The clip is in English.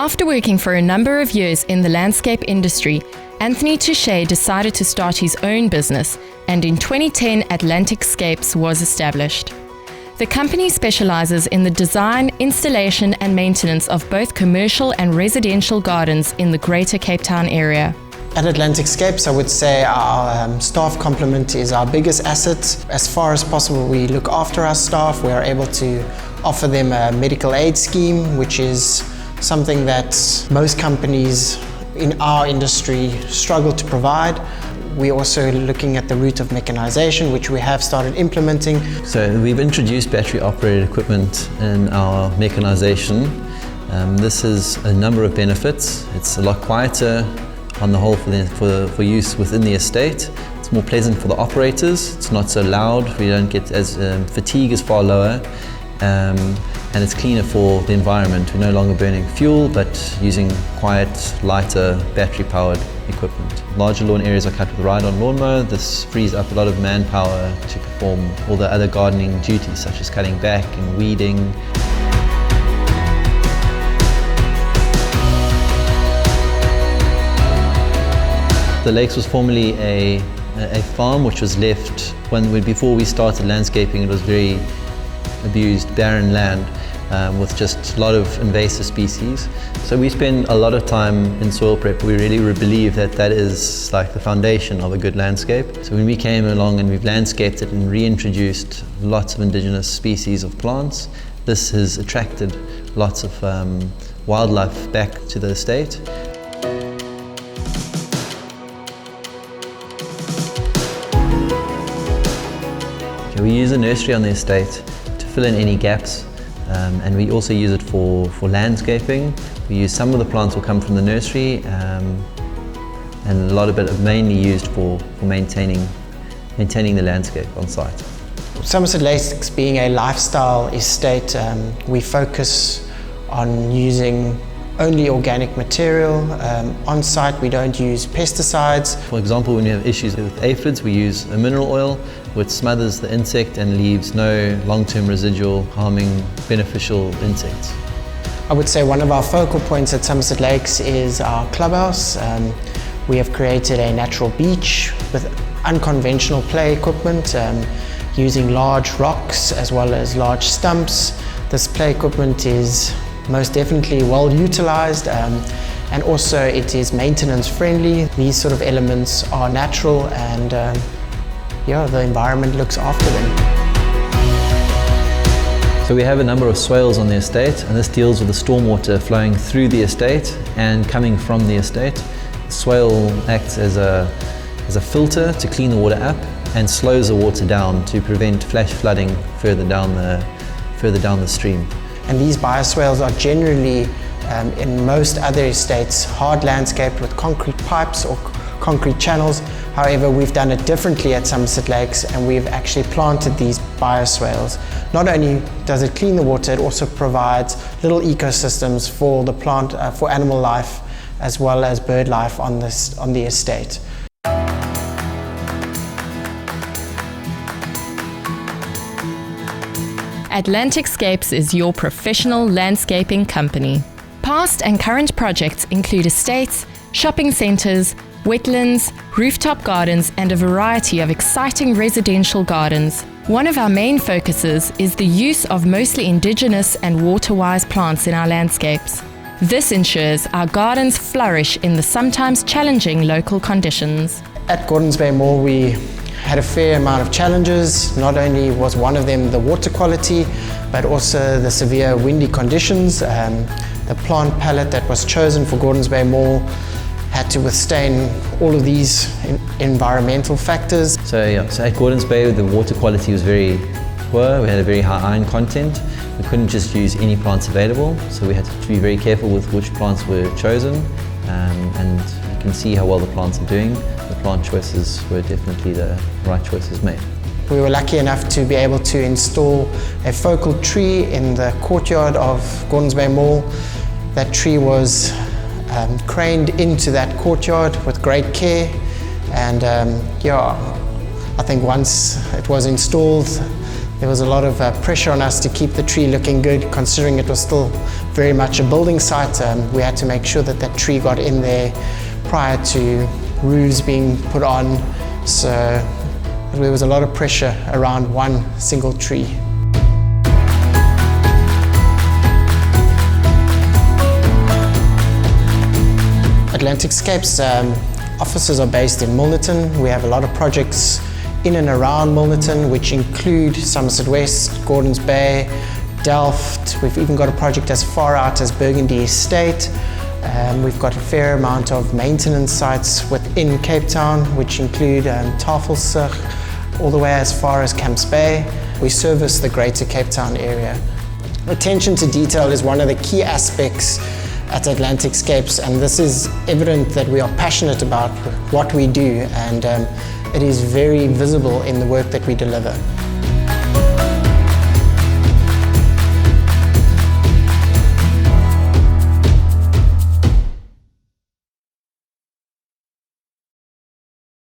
After working for a number of years in the landscape industry, Anthony Touche decided to start his own business, and in 2010 AtlanticScapes was established. The company specializes in the design, installation and maintenance of both commercial and residential gardens in the Greater Cape Town area. At AtlanticScapes, I would say our staff complement is our biggest asset. As far as possible, we look after our staff. We are able to offer them a medical aid scheme, which is something that most companies in our industry struggle to provide. We're also looking at the route of mechanization, which we have started implementing. So we've introduced battery operated equipment in our mechanization. This has a number of benefits. It's a lot quieter on the whole for use within the estate. It's more pleasant for the operators. It's not so loud. We don't get as fatigue is far lower. And it's cleaner for the environment. We're no longer burning fuel, but using quiet, lighter, battery-powered equipment. Larger lawn areas are cut with a ride-on lawnmower. This frees up a lot of manpower to perform all the other gardening duties, such as cutting back and weeding. The Lakes was formerly a farm which was left before we started landscaping. It was very abused, barren land with just a lot of invasive species. So we spend a lot of time in soil prep. We really believe that that is like the foundation of a good landscape. So when we came along and we've landscaped it and reintroduced lots of indigenous species of plants, this has attracted lots of wildlife back to the estate. We use a nursery on the estate to fill in any gaps, and we also use it for landscaping. We use some of the plants will come from the nursery, and a lot of it is mainly used for maintaining the landscape on site. Somerset Lakes being a lifestyle estate, we focus on using only organic material. On site we don't use pesticides. For example, when we have issues with aphids, we use a mineral oil which smothers the insect and leaves no long-term residual harming beneficial insects. I would say one of our focal points at Somerset Lakes is our clubhouse. We have created a natural beach with unconventional play equipment, using large rocks as well as large stumps. This play equipment is most definitely well utilized, and also it is maintenance friendly. These sort of elements are natural, and the environment looks after them. So we have a number of swales on the estate, and this deals with the stormwater flowing through the estate and coming from the estate. The swale acts as a filter to clean the water up and slows the water down to prevent flash flooding further down the stream. And these bioswales are generally, in most other estates, hard landscaped with concrete pipes or concrete channels. However, we've done it differently at Somerset Lakes, and we've actually planted these bioswales. Not only does it clean the water, it also provides little ecosystems for the plant, for animal life, as well as bird life on the estate. AtlanticScapes is your professional landscaping company. Past and current projects include estates, shopping centres, wetlands, rooftop gardens and a variety of exciting residential gardens. One of our main focuses is the use of mostly indigenous and water-wise plants in our landscapes. This ensures our gardens flourish in the sometimes challenging local conditions. At Gordons Bay Mall we had a fair amount of challenges. Not only was one of them the water quality, but also the severe windy conditions. The plant palette that was chosen for Gordons Bay Mall had to withstand all of these environmental factors. So at Gordons Bay the water quality was very poor. We had a very high iron content. We couldn't just use any plants available, so we had to be very careful with which plants were chosen, and you can see how well the plants are doing. The plant choices were definitely the right choices made. We were lucky enough to be able to install a focal tree in the courtyard of Gordons Bay Mall. That tree was craned into that courtyard with great care, and I think once it was installed there was a lot of pressure on us to keep the tree looking good, considering it was still very much a building site. We had to make sure that that tree got in there prior to roofs being put on, so there was a lot of pressure around one single tree. AtlanticScapes offices are based in Moultrie. We have a lot of projects in and around Moultrie, which include Somerset West, Gordons Bay, Delft. We've even got a project as far out as Burgundy Estate. We've got a fair amount of maintenance sites within Cape Town, which include Tafelsig, all the way as far as Camps Bay. We service the greater Cape Town area. Attention to detail is one of the key aspects at AtlanticScapes, and this is evident that we are passionate about what we do, and it is very visible in the work that we deliver.